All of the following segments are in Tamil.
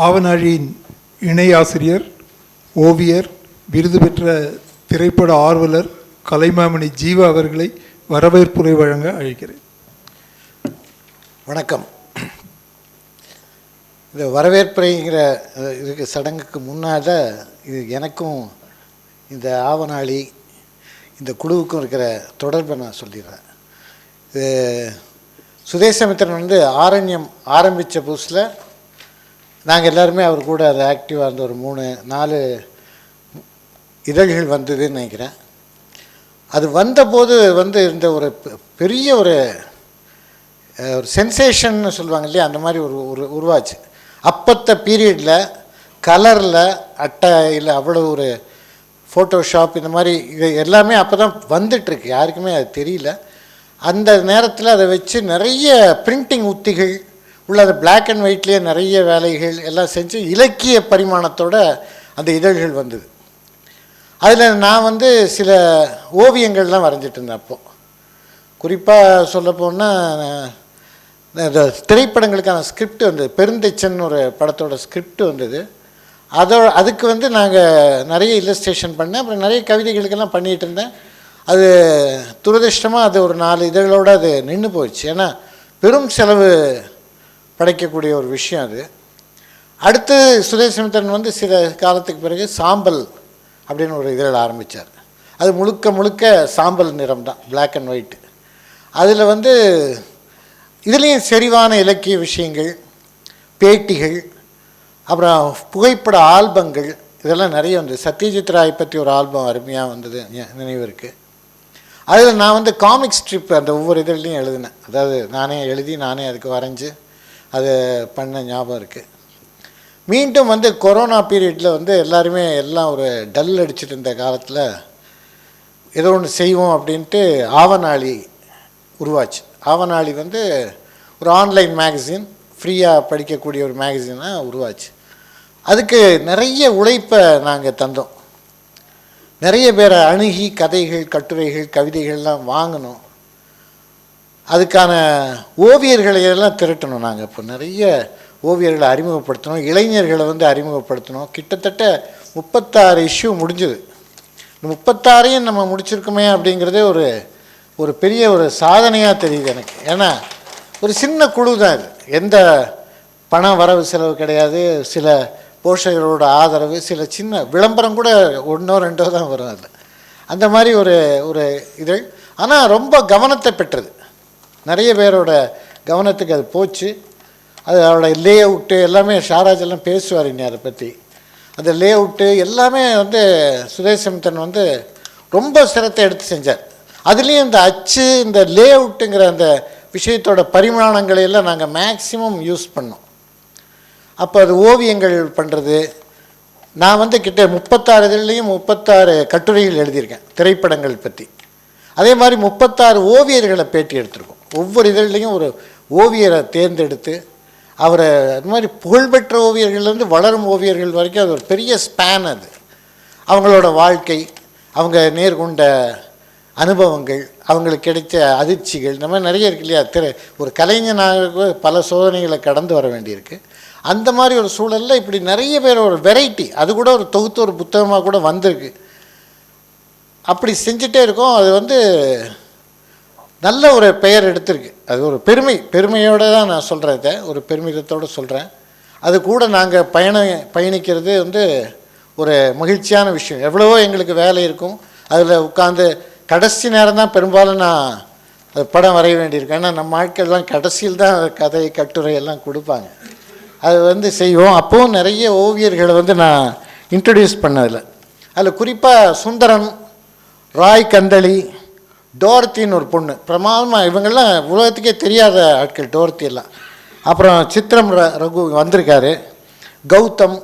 ஆவனாழியின் இணை ஆசிரியர், ஓவியர், விருது பெற்ற திரைப்பட ஆர்வலர் கலைமாமணி ஜீவா அவர்களை வரவேற்புரை வழங்க அழைக்கிறேன். வணக்கம். இந்த வரவேற்புரைங்கிற இதுக்கு சடங்குக்கு முன்னால் இது எனக்கும் இந்த ஆவனாழி இந்த குழுவுக்கும் இருக்கிற தொடர்பை நான் சொல்லிடுறேன். இது சுதேசமித்திரன் வந்து ஆரண்யம் ஆரம்பித்த புதுசில் நாங்கள் எல்லாருமே அவர் கூட அது ஆக்டிவாக இருந்த ஒரு 3-4 இதழ்கள் வந்ததுன்னு நினைக்கிறேன். அது வந்தபோது வந்து இருந்த ஒரு பெரிய ஒரு சென்சேஷன்னு சொல்லுவாங்க இல்லையா, அந்த மாதிரி ஒரு உருவாச்சு. அப்பத்த பீரியடில் கலரில் அட்டையில் அவ்வளோ ஒரு ஃபோட்டோஷாப் இந்த மாதிரி இது எல்லாமே அப்போ தான் வந்துட்டுருக்கு, யாருக்குமே அது தெரியல. அந்த நேரத்தில் அதை வச்சு நிறைய பிரிண்டிங் உத்திகள் உள்ள அந்த பிளாக் அண்ட் ஒயிட்லேயே நிறைய வேலைகள் எல்லாம் செஞ்சு இலக்கிய பரிமாணத்தோடு அந்த இதழ்கள் வந்தது. அதில் நான் வந்து சில ஓவியங்கள்லாம் வரைஞ்சிட்டு இருந்தேன். அப்போது குறிப்பாக சொல்லப்போனால் இந்த திரைப்படங்களுக்கான ஸ்கிரிப்ட் வந்தது. பெருந்தெச்சன் ஒரு படத்தோட ஸ்கிரிப்ட் வந்தது. அதுக்கு வந்து நாங்கள் நிறைய இல்லஸ்ட்ரேஷன் பண்ணேன். அப்புறம் நிறைய கவிதைகளுக்கெல்லாம் பண்ணிகிட்டு இருந்தேன். அது துரதிர்ஷ்டமாக அது ஒரு 4 இதழோடு அது நின்று போயிடுச்சு. ஏன்னா பெரும் செலவு படைக்கக்கூடிய ஒரு விஷயம் அது. அடுத்து சுதேசமித்திரன் வந்து சில காலத்துக்கு பிறகு சாம்பல் அப்படின்னு ஒரு இதழ் ஆரம்பித்தார். அது முழுக்க சாம்பல் நிறம் தான், பிளாக் அண்ட் ஒயிட்டு. அதில் வந்து இதுலேயும் செறிவான இலக்கிய விஷயங்கள், பேட்டிகள், அப்புறம் புகைப்பட ஆல்பங்கள் இதெல்லாம் நிறைய வந்தது. சத்யஜித் ராய் பற்றி ஒரு ஆல்பம் அருமையாக வந்தது, நினைவு இருக்குது. அதில் நான் வந்து காமிக் ஸ்ட்ரிப் அந்த ஒவ்வொரு இதழ்லையும் எழுதினேன். அதாவது நானே எழுதி நானே அதுக்கு வரைஞ்சி அதை பண்ண ஞாபகம் இருக்குது. மீண்டும் வந்து கொரோனா பீரியடில் வந்து எல்லாருமே எல்லாம் ஒரு டல் அடிச்சுட்டு இருந்த காலத்தில் ஏதோ ஒன்று செய்வோம் அப்படின்ட்டு ஆவனாழி உருவாச்சு. ஆவனாழி வந்து ஒரு ஆன்லைன் மேகசின், ஃப்ரீயாக படிக்கக்கூடிய ஒரு மேகசினாக உருவாச்சு. அதுக்கு நிறைய உழைப்பை நாங்கள் தந்தோம். நிறைய பேரை அணுகி கதைகள், கட்டுரைகள், கவிதைகள்லாம் வாங்கினோம். அதுக்கான ஓவியர்களையெல்லாம் திரட்டணும். நாங்கள் இப்போ நிறைய ஓவியர்களை அறிமுகப்படுத்தணும், இளைஞர்களை வந்து அறிமுகப்படுத்தணும். கிட்டத்தட்ட 36 இஷ்யூ முடிஞ்சுது. இந்த 36ஐயும் நம்ம முடிச்சிருக்கோமே அப்படிங்கிறதே ஒரு பெரிய ஒரு சாதனையாக தெரியுது எனக்கு. ஏன்னா ஒரு சின்ன குழு தான் இது. எந்த பண வரவு செலவு கிடையாது, சில போஷகர்களோட ஆதரவு, சில சின்ன விளம்பரம் கூட 1-2 தான் வரும் அதில். அந்த மாதிரி ஒரு இதழ். ஆனால் ரொம்ப கவனத்தை பெற்றது. நிறைய பேரோட கவனத்துக்கு அது போச்சு. அது அவரோட லே அவுட்டு எல்லாமே ஷாராஜ் எல்லாம் பேசுவார் இனி அதை பற்றி. அந்த லே அவுட்டு எல்லாமே வந்து சுதேசமித்திரன் வந்து ரொம்ப சிரத்தை எடுத்து செஞ்சார். அதுலேயும் இந்த அச்சு, இந்த லே அவுட்டுங்கிற அந்த விஷயத்தோட பரிமாணங்களையெல்லாம் நாங்கள் மேக்சிமம் யூஸ் பண்ணோம். அப்போ அது ஓவியங்கள் பண்ணுறது. நான் வந்து கிட்ட 36 இதழ்லையும் 36 கட்டுரைகள் எழுதியிருக்கேன் திரைப்படங்கள் பற்றி. அதே மாதிரி 36 ஓவியர்களை பேட்டி எடுத்திருக்கோம். ஒவ்வொரு இதழ்லையும் ஒரு ஓவியரை தேர்ந்தெடுத்து அவரை அது மாதிரி புகழ்பெற்ற ஓவியர்கள்லேருந்து வளரும் ஓவியர்கள் வரைக்கும் அது ஒரு பெரிய ஸ்பேன். அது அவங்களோட வாழ்க்கை, அவங்க நேர்கொண்ட அனுபவங்கள், அவங்களுக்கு கிடைச்ச அதிர்ச்சிகள், இந்த மாதிரி நிறைய இருக்கு இல்லையா. ஒரு கலைஞனாக பல சோதனைகளை கடந்து வர வேண்டியிருக்கு. அந்த மாதிரி ஒரு சூழலில் இப்படி நிறைய பேர் ஒரு வெரைட்டி, அது கூட ஒரு தொகுத்து ஒரு புத்தகமாக கூட வந்திருக்கு. அப்படி செஞ்சுட்டே இருக்கோம். அது வந்து நல்ல ஒரு பெயர் எடுத்திருக்கு. அது ஒரு பெருமையோடு தான் நான் சொல்கிறேன். இதை ஒரு பெருமிதத்தோடு சொல்கிறேன். அது கூட நாங்கள் பயணிக்கிறது வந்து ஒரு மகிழ்ச்சியான விஷயம். எவ்வளவோ எங்களுக்கு வேலை இருக்கும், அதில் உட்காந்து கடைசி நேரம் தான் பெரும்பாலும் நான் அது படம் வரைய வேண்டியிருக்கேன். ஏன்னா நம்ம ஆட்கள்லாம் கடைசியில் தான் கதை கட்டுரை எல்லாம் கொடுப்பாங்க. அது வந்து செய்வோம். அப்போவும் நிறைய ஓவியர்களை வந்து நான் இன்ட்ரடியூஸ் பண்ணதில்லை. அதில் குறிப்பாக சுந்தரன், ராய் கந்தளி, டோர்த்தின்னு ஒரு பொண்ணு பிரமாதமாக, இவங்கெல்லாம் உலகத்துக்கே தெரியாத ஆட்கள் டோர்த்தி எல்லாம். அப்புறம் சித்திரம் ரகு வந்திருக்காரு, கௌதம்,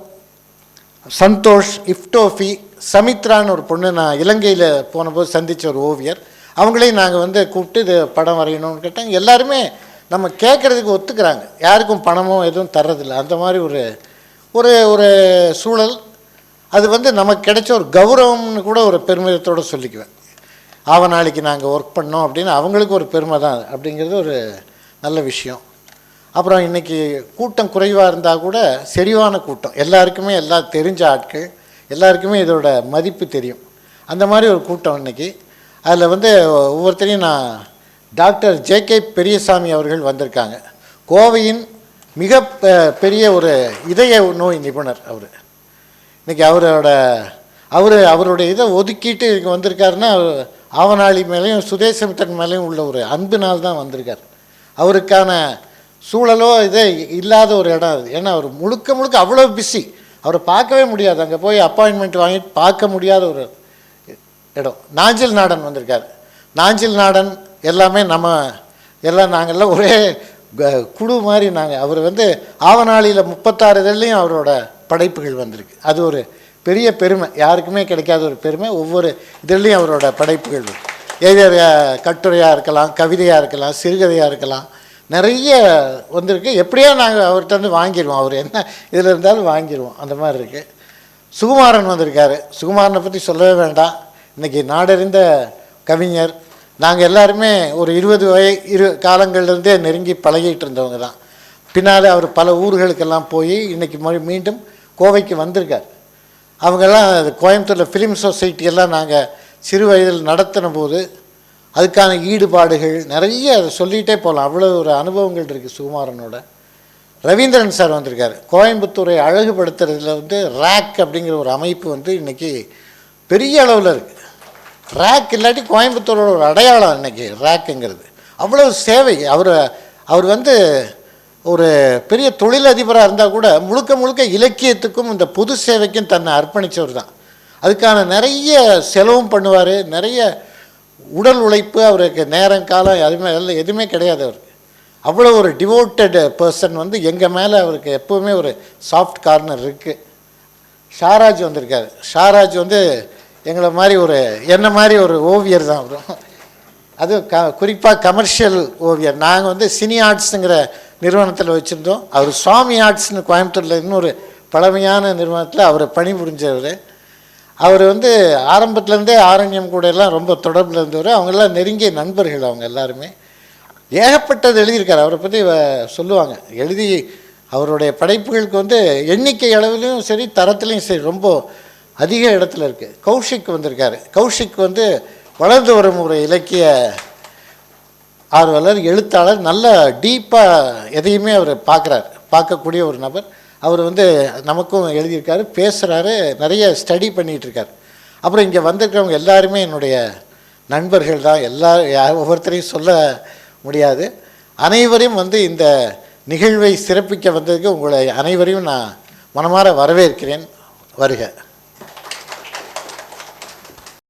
சந்தோஷ், இஃப்டோஃபி, சமித்ரான்னு ஒரு பொண்ணு நான் இலங்கையில் போனபோது சந்தித்த ஒரு ஓவியர். அவங்களையும் நாங்கள் வந்து கூப்பிட்டு இது படம் வரையணும்னு கேட்டாங்க. எல்லாருமே நம்ம கேட்குறதுக்கு ஒத்துக்கிறாங்க, யாருக்கும் பணமோ எதுவும் தர்றதில்லை. அந்த மாதிரி ஒரு சூழல். அது வந்து நமக்கு கிடைச்ச ஒரு கௌரவம்னு கூட ஒரு பெருமிதத்தோடு சொல்லிக்குவேன். ஆவனாழிக்கு நாங்கள் ஒர்க் பண்ணோம் அப்படின்னு அவங்களுக்கு ஒரு பெருமை தான் அப்படிங்கிறது ஒரு நல்ல விஷயம். அப்புறம் இன்றைக்கி கூட்டம் குறைவாக இருந்தால் கூட செறிவான கூட்டம், எல்லாருக்குமே எல்லாம் தெரிஞ்ச ஆட்கள், எல்லாருக்குமே இதோட மதிப்பு தெரியும். அந்த மாதிரி ஒரு கூட்டம் இன்றைக்கி. அதில் வந்து ஒவ்வொருத்தரையும் நான் டாக்டர் ஜே.கே. பெரியசாமி அவர்கள் வந்திருக்காங்க. கோவையின் மிக பெரிய ஒரு இதய நோய் நிபுணர் அவர். இன்றைக்கி அவருடைய இதை ஒதுக்கிட்டு இங்கே வந்திருக்காருன்னா ஆவனாளி மேலேயும் சுதேசமித்தன் மேலேயும் உள்ள ஒரு அன்பினால் தான் வந்திருக்கார். அவருக்கான சூழலோ இதே இல்லாத ஒரு இடம் அது. ஏன்னா அவர் முழுக்க அவ்வளோ பிஸி, அவரை பார்க்கவே முடியாது, அங்கே போய் அப்பாயின்மெண்ட் வாங்கிட்டு பார்க்க முடியாத ஒரு இடம். நாஞ்சில் நாடன் வந்திருக்கார். நாஞ்சில் நாடன் எல்லாமே நாங்கள்லாம் ஒரே குழு மாதிரி. அவர் வந்து ஆவனாளியில் 36 இதழ்லையும் அவரோட படைப்புகள் வந்திருக்கு. அது ஒரு பெரிய பெருமை, யாருக்குமே கிடைக்காத ஒரு பெருமை. ஒவ்வொரு இதழ்லையும் அவரோட படைப்புகள் எழுதிய கட்டுரையாக இருக்கலாம், கவிதையாக இருக்கலாம், சிறுகதையாக இருக்கலாம், நிறைய வந்திருக்கு. எப்படியோ நாங்கள் அவர்கிட்ட வந்து வாங்கிடுவோம், அவர் என்ன இதில் இருந்தாலும் வாங்கிடுவோம், அந்த மாதிரி இருக்குது. சுகுமாரன் வந்திருக்காரு. சுகுமாரனை பற்றி சொல்லவே வேண்டாம், இன்றைக்கி நாடறிந்த கவிஞர். நாங்கள் எல்லாருமே ஒரு 20 காலங்கள்லேருந்தே நெருங்கி பழகிட்டு இருந்தவங்க தான். பின்னால் அவர் பல ஊர்களுக்கெல்லாம் போய் இன்றைக்கி மீண்டும் கோவைக்கு வந்திருக்கார். அவங்கெல்லாம் கோயம்புத்தூரில் ஃபிலிம் சொசைட்டியெல்லாம் நாங்கள் சிறு வயதில் நடத்தின போது அதுக்கான ஈடுபாடுகள் நிறைய, அதை சொல்லிகிட்டே போகலாம், அவ்வளோ ஒரு அனுபவங்கள் இருக்குது சுகுமாரனோட. ரவீந்திரன் சார் வந்திருக்காரு. கோயம்புத்தூரை அழகுபடுத்துறதுல வந்து ரேக் அப்படிங்கிற ஒரு அமைப்பு வந்து இன்றைக்கி பெரிய அளவில் இருக்குது. ரேக் இல்லாட்டி கோயம்புத்தூரோட ஒரு அடையாளம் இன்றைக்கி ரேக்குங்கிறது. அவ்வளோ சேவை. அவர் வந்து ஒரு பெரிய தொழிலதிபராக இருந்தால் கூட முழுக்க இலக்கியத்துக்கும் இந்த பொது சேவைக்கும் தன்னை அர்ப்பணித்தவர் தான். அதுக்கான நிறைய செலவும் பண்ணுவார், நிறைய உடல் உழைப்பு. அவருக்கு நேரம் காலம் எதுவுமே கிடையாது அவருக்கு. அவ்வளோ ஒரு டிவோட்டட் பர்சன். வந்து எங்கள் மேலே அவருக்கு எப்போவுமே ஒரு சாஃப்ட் கார்னர் இருக்குது. ஷாராஜ் வந்திருக்காரு. ஷாராஜ் வந்து எங்களை மாதிரி என்ன மாதிரி ஒரு ஓவியர் தான் வரும். அது குறிப்பாக கமர்ஷியல் ஓவியர். நாங்கள் வந்து சினி ஆர்ட்ஸுங்கிற நிறுவனத்தில் வச்சுருந்தோம். அவர் சுவாமி ஆர்ட்ஸ்னு கோயம்புத்தூரில் இன்னொரு பழமையான நிறுவனத்தில் அவர் பணிபுரிஞ்சவர். அவர் வந்து ஆரம்பத்துலேருந்தே ஆரண்யம் கூட எல்லாம் ரொம்ப தொடர்பில் இருந்தவர். அவங்கெல்லாம் நெருங்கிய நண்பர்கள். அவங்க எல்லாருமே ஏகப்பட்டது எழுதியிருக்கார். அவரை பற்றி சொல்லுவாங்க. எழுதி அவருடைய படைப்புகளுக்கு வந்து எண்ணிக்கை அளவிலையும் சரி, தரத்துலையும் சரி, ரொம்ப அதிக இடத்துல இருக்குது. கௌஷிக் வந்திருக்காரு. கௌஷிக் வந்து வளர்ந்து வரும் ஒரு இலக்கிய ஆர்வலர், எழுத்தாளர். நல்ல டீப்பாக எதையுமே அவர் பார்க்கக்கூடிய ஒரு நபர். அவர் வந்து நமக்கும் எழுதியிருக்காரு, பேசுகிறாரு, நிறைய ஸ்டடி பண்ணிகிட்ருக்கார். அப்புறம் இங்கே வந்திருக்கிறவங்க எல்லாருமே என்னுடைய நண்பர்கள் தான். ஒவ்வொருத்தரையும் சொல்ல முடியாது. அனைவரையும் வந்து இந்த நிகழ்வை சிறப்பிக்க வந்ததுக்கு உங்களை அனைவரையும் நான் மனமாற வரவேற்கிறேன். வருக.